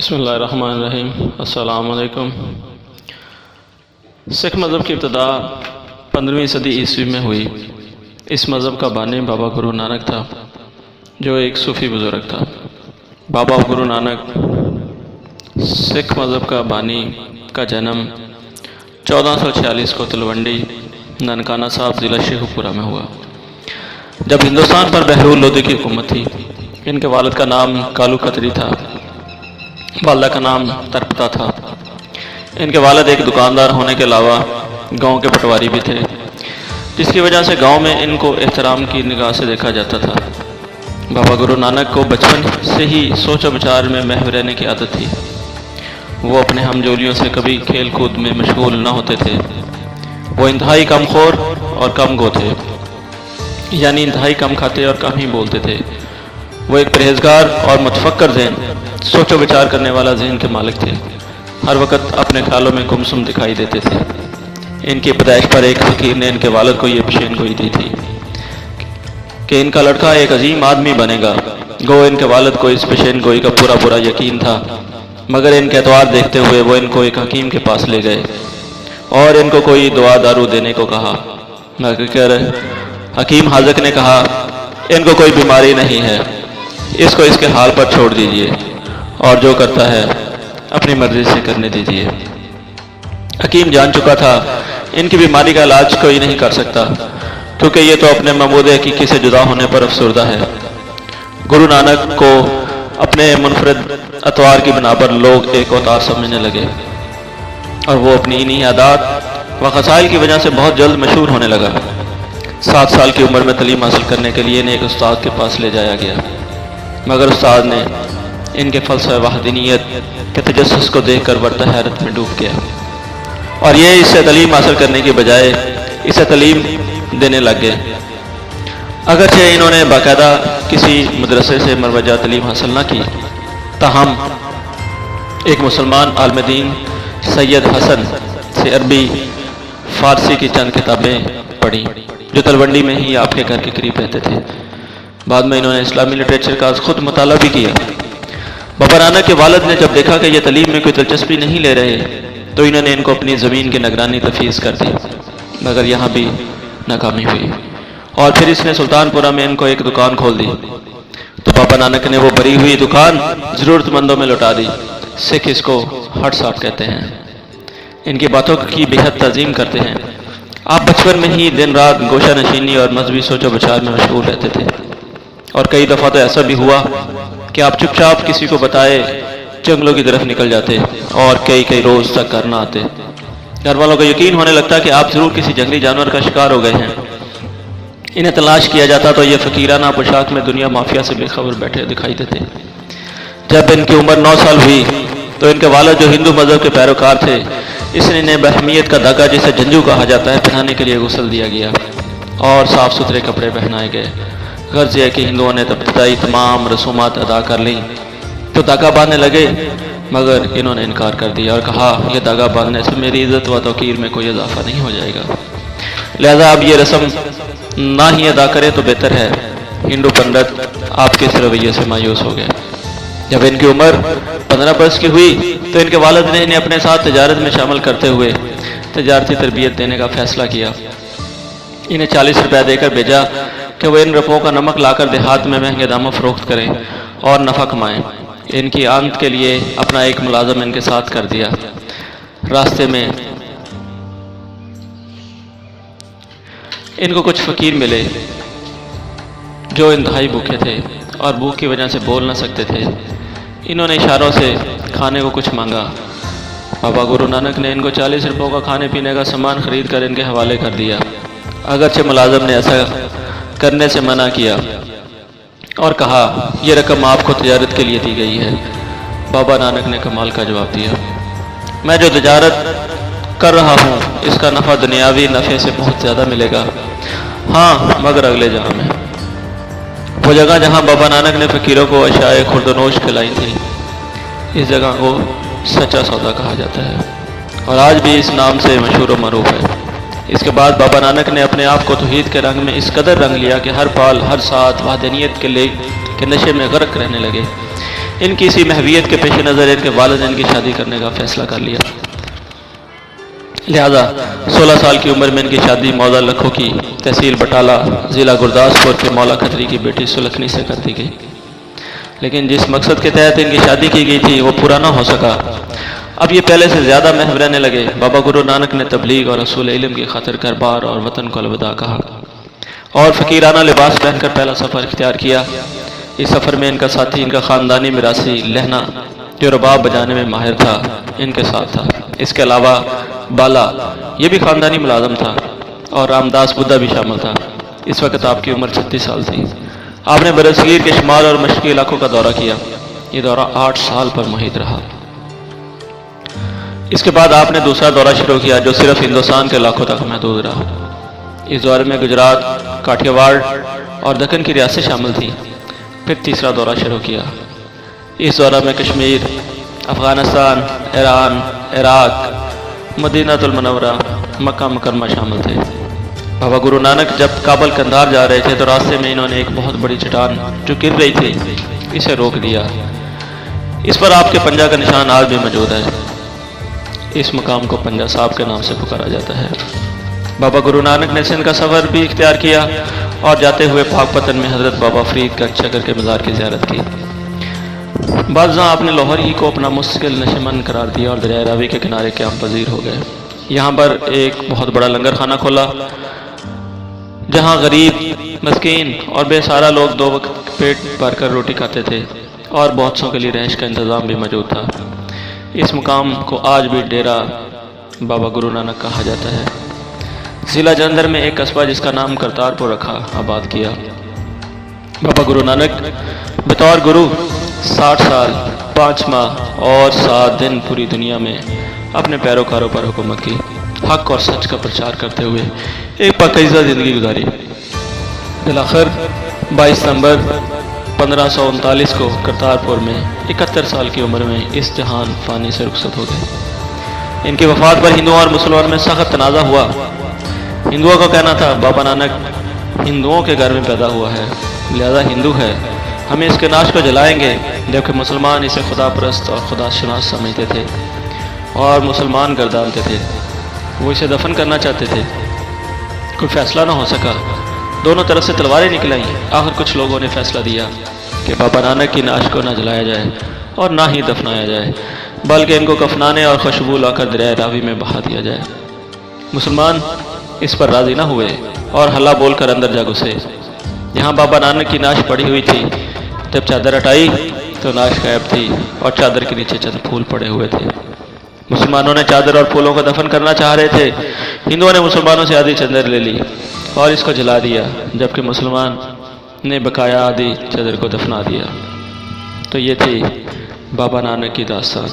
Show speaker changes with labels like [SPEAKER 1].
[SPEAKER 1] بسم اللہ الرحمن الرحیم۔ السلام علیکم۔ سکھ مذہب کی ابتدا 15ویں صدی عیسوی میں ہوئی۔ اس مذہب کا بانی بابا گرو نانک تھا، جو ایک صوفی بزرگ تھا۔ بابا گرو نانک سکھ مذہب کا بانی کا جنم 1446 کو تلونڈی ننکانہ صاحب ضلع شیخو پورہ میں ہوا، جب ہندوستان پر بہرول لودھی کی حکومت تھی۔ ان کے والد کا نام کالو کتری تھا، والدہ کا نام ترپتا تھا۔ ان کے والد ایک دکاندار ہونے کے علاوہ گاؤں کے پٹواری بھی تھے، جس کی وجہ سے گاؤں میں ان کو احترام کی نگاہ سے دیکھا جاتا تھا۔ بابا گرو نانک کو بچپن سے ہی سوچ و بچار میں محو رہنے کی عادت تھی۔ وہ اپنے ہم جولیوں سے کبھی کھیل کود میں مشغول نہ ہوتے تھے۔ وہ انتہائی کم خور اور کم گو تھے، یعنی انتہائی کم کھاتے اور کم ہی بولتے تھے۔ وہ ایک پرہیزگار اور متفکر ذہن، سوچ و بچار کرنے والا ذہن کے مالک تھے۔ ہر وقت اپنے خیالوں میں گمسم دکھائی دیتے تھے۔ ان کی پیدائش پر ایک فقیر نے ان کے والد کو یہ پیشین گوئی دی تھی کہ ان کا لڑکا ایک عظیم آدمی بنے گا۔ گو ان کے والد کو اس پیشین گوئی کا پورا یقین تھا، مگر ان کے اعتبار دیکھتے ہوئے وہ ان کو ایک حکیم کے پاس لے گئے اور ان کو کوئی دوا دارو دینے کو کہا، مگر حکیم حاذق نے کہا ان کو کوئی بیماری نہیں ہے، اس کو اس کے حال پر چھوڑ دیجئے اور جو کرتا ہے اپنی مرضی سے کرنے دیجئے۔ حکیم جان چکا تھا ان کی بیماری کا علاج کوئی نہیں کر سکتا، کیونکہ یہ تو اپنے معبود حقیقی سے جدا ہونے پر افسردہ ہے۔ گرو نانک کو اپنے منفرد اطوار کی بنا پر لوگ ایک اوتار سمجھنے لگے، اور وہ اپنی انہی عادات و خصائل کی وجہ سے بہت جلد مشہور ہونے لگا۔ 7 سال کی عمر میں تعلیم حاصل کرنے کے لیے انہیں ایک استاد کے پاس لے جایا گیا، مگر استاد نے ان کے فلسفہ وحدانیت کے تجسس کو دیکھ کر ورطہ حیرت میں ڈوب گیا، اور یہ اس سے تعلیم حاصل کرنے کی بجائے اسے تعلیم دینے لگ گئے۔ اگرچہ انہوں نے باقاعدہ کسی مدرسے سے مروجہ تعلیم حاصل نہ کی، تاہم ایک مسلمان عالم دین سید حسن سے عربی فارسی کی چند کتابیں پڑھیں، جو تلونڈی میں ہی آپ کے گھر کے قریب رہتے تھے۔ بعد میں انہوں نے اسلامی لٹریچر کا خود مطالعہ بھی کیا۔ بابا نانک کے والد نے جب دیکھا کہ یہ تعلیم میں کوئی دلچسپی نہیں لے رہے، تو انہوں نے ان کو اپنی زمین کی نگرانی تفویض کر دی، مگر یہاں بھی ناکامی ہوئی، اور پھر اس نے سلطان پورہ میں ان کو ایک دکان کھول دی۔ تو بابا نانک نے وہ بری ہوئی دکان ضرورت مندوں میں لوٹا دی۔ سکھ اس کو ہٹ ساٹ کہتے ہیں۔ ان کی باتوں کی بےحد تعظیم کرتے ہیں۔ آپ بچپن میں ہی دن رات گوشہ نشینی اور مذہبی سوچ و بچار میں مشغول رہتے تھے، اور کئی دفعہ تو ایسا بھی ہوا کہ آپ چپ چاپ کسی کو بتائے جنگلوں کی طرف نکل جاتے اور کئی روز تک گھر نہ آتے۔ گھر والوں کو یقین ہونے لگتا کہ آپ ضرور کسی جنگلی جانور کا شکار ہو گئے ہیں۔ انہیں تلاش کیا جاتا تو یہ فقیرانہ پوشاک میں دنیا مافیا سے بے خبر بیٹھے دکھائی دیتے۔ جب ان کی عمر 9 سال ہوئی تو ان کے والد، جو ہندو مذہب کے پیروکار تھے، اس نے انہیں بہمیت کا دھاگا، جسے جنجو کہا جاتا ہے، پہنانے کے لیے غسل دیا گیا اور صاف ستھرے کپڑے پہنائے گئے۔ غرض یہ کہ ہندوؤں نے ابتدائی تمام رسومات ادا کر لیں تو دھاگا باندھنے لگے، مگر انہوں نے انکار کر دیا اور کہا یہ دھاگا باندھنے سے میری عزت و توقیر میں کوئی اضافہ نہیں ہو جائے گا، لہذا اب یہ رسم نہ ہی ادا کرے تو بہتر ہے۔ ہندو پنڈت آپ کے اس رویے سے مایوس ہو گئے۔ جب ان کی عمر 15 برس کی ہوئی تو ان کے والد نے انہیں اپنے ساتھ تجارت میں شامل کرتے ہوئے تجارتی تربیت دینے کا فیصلہ کیا۔ انہیں 40 روپے دے کر بھیجا کہ وہ ان روپوں کا نمک لا کر دیہات میں مہنگے داموں فروخت کریں اور نفع کمائیں۔ ان کی آمد کے لیے اپنا ایک ملازم ان کے ساتھ کر دیا۔ راستے میں ان کو کچھ فقیر ملے جو انتہائی بھوکے تھے اور بھوک کی وجہ سے بول نہ سکتے تھے۔ انہوں نے اشاروں سے کھانے کو کچھ مانگا۔ بابا گرو نانک نے ان کو 40 روپوں کا کھانے پینے کا سامان خرید کر ان کے حوالے کر دیا، اگرچہ ملازم نے ایسا کرنے سے منع کیا اور کہا یہ رقم آپ کو تجارت کے لیے دی گئی ہے۔ بابا نانک نے کمال کا جواب دیا، میں جو تجارت کر رہا ہوں اس کا نفع دنیاوی نفع سے بہت زیادہ ملے گا، ہاں مگر اگلے جہاں میں۔ وہ جگہ جہاں بابا نانک نے فقیروں کو اشیاء خوردونوش کھلائی تھی، اس جگہ کو سچا سودا کہا جاتا ہے، اور آج بھی اس نام سے مشہور و معروف ہے۔ اس کے بعد بابا نانک نے اپنے آپ کو توحید کے رنگ میں اس قدر رنگ لیا کہ ہر پال ہر ساتھ وحدانیت کے نشے میں غرق رہنے لگے۔ ان کی اسی محویت کے پیش نظر ان کے والد نے ان کی شادی کرنے کا فیصلہ کر لیا، لہذا 16 سال کی عمر میں ان کی شادی موضع لکھو کی تحصیل بٹالہ ضلع گرداسپور کے مولا کھتری کی بیٹی سلکھنی سے کر دی گئی۔ لیکن جس مقصد کے تحت ان کی شادی کی گئی تھی وہ پورا نہ ہو سکا۔ اب یہ پہلے سے زیادہ محو رہنے لگے۔ بابا گرو نانک نے تبلیغ اور اصول علم کی خاطر گھر بار اور وطن کو الوداع کہا اور فقیرانہ لباس پہن کر پہلا سفر اختیار کیا۔ اس سفر میں ان کا ساتھی، ان کا خاندانی میراثی لہنا جو رباب بجانے میں ماہر تھا، ان کے ساتھ تھا۔ اس کے علاوہ بالا یہ بھی خاندانی ملازم تھا اور رامداس بدھا بھی شامل تھا۔ اس وقت آپ کی عمر 36 سال تھی۔ آپ نے برصغیر کے شمال اور مشرقی علاقوں کا دورہ کیا۔ یہ دورہ 8 سال پر محیط رہا۔ اس کے بعد آپ نے دوسرا دورہ شروع کیا جو صرف ہندوستان کے علاقوں تک محدود رہا۔ اس دورے میں گجرات، کاٹھیا واڑ اور دکن کی ریاستیں شامل تھیں۔ پھر تیسرا دورہ شروع کیا۔ اس دورہ میں کشمیر، افغانستان، ایران، عراق، مدینہ المنورہ، مکہ مکرمہ شامل تھے۔ بابا گرو نانک جب کابل قندھار جا رہے تھے تو راستے میں انہوں نے ایک بہت بڑی چٹان جو گر رہی تھی اسے روک دیا۔ اس پر آپ کے پنجہ کا نشان آج بھی موجود ہے۔ اس مقام کو پنجہ صاحب کے نام سے پکارا جاتا ہے۔ بابا گرو نانک نے سندھ کا سفر بھی اختیار کیا اور جاتے ہوئے پاک پتن میں حضرت بابا فرید کا چکر کے مزار کی زیارت کی۔ بعض آپ نے لاہور ہی کو اپنا مستقل نشمن قرار دیا اور دریائے راوی کے کنارے قیام پذیر ہو گئے۔ یہاں پر ایک بہت بڑا لنگر خانہ کھولا جہاں غریب، مسکین اور بے سہارا لوگ 2 وقت پیٹ بھر کر روٹی کھاتے تھے اور بہت سوں کے لیے رہائش کا انتظام بھی موجود تھا۔ اس مقام کو آج بھی ڈیرہ بابا گرو نانک کہا جاتا ہے۔ ضلع جلندھر میں ایک قصبہ جس کا نام کرتارپور رکھا آباد کیا۔ بابا گرو نانک بطور گرو 60 سال 5 ماہ اور 7 دن پوری دنیا میں اپنے پیروکاروں پر حکومت کی، حق اور سچ کا پرچار کرتے ہوئے ایک پاکیزہ زندگی گزاری۔ بالآخر 22 ستمبر 1539 کو کرتارپور میں 71 سال کی عمر میں اس جہان فانی سے رخصت ہو گئے۔ ان کی وفات پر ہندوؤں اور مسلمانوں میں سخت تنازع ہوا۔ ہندوؤں کا کہنا تھا بابا نانک ہندوؤں کے گھر میں پیدا ہوا ہے، لہذا ہندو ہے، ہمیں اس کے ناش کو جلائیں گے، جبکہ مسلمان اسے خدا پرست اور خدا شناس سمجھتے تھے اور مسلمان گردانتے تھے۔ وہ اسے دفن کرنا چاہتے تھے۔ کوئی فیصلہ نہ ہو سکا، دونوں طرف سے تلواریں نکل آئیں۔ آخر کچھ لوگوں نے فیصلہ دیا کہ بابا نانک کی ناش کو نہ جلایا جائے اور نہ ہی دفنایا جائے، بلکہ ان کو کفنانے اور خوشبو لا کر دریائے راوی میں بہا دیا جائے۔ مسلمان اس پر راضی نہ ہوئے اور ہلہ بول کر اندر جا گھسے۔ یہاں بابا نانک کی ناش پڑی ہوئی تھی۔ جب چادر ہٹائی تو ناش غائب تھی اور چادر کے نیچے چند پھول پڑے ہوئے تھے۔ مسلمانوں نے چادر اور پھولوں کو دفن کرنا چاہ رہے تھے۔ ہندوؤں نے مسلمانوں سے آدھی چادر لے لی اور اس کو جلا دیا، جبکہ مسلمان نے بقایا آدھی چادر کو دفنا دیا۔ تو یہ تھی بابا نانک کی داستان۔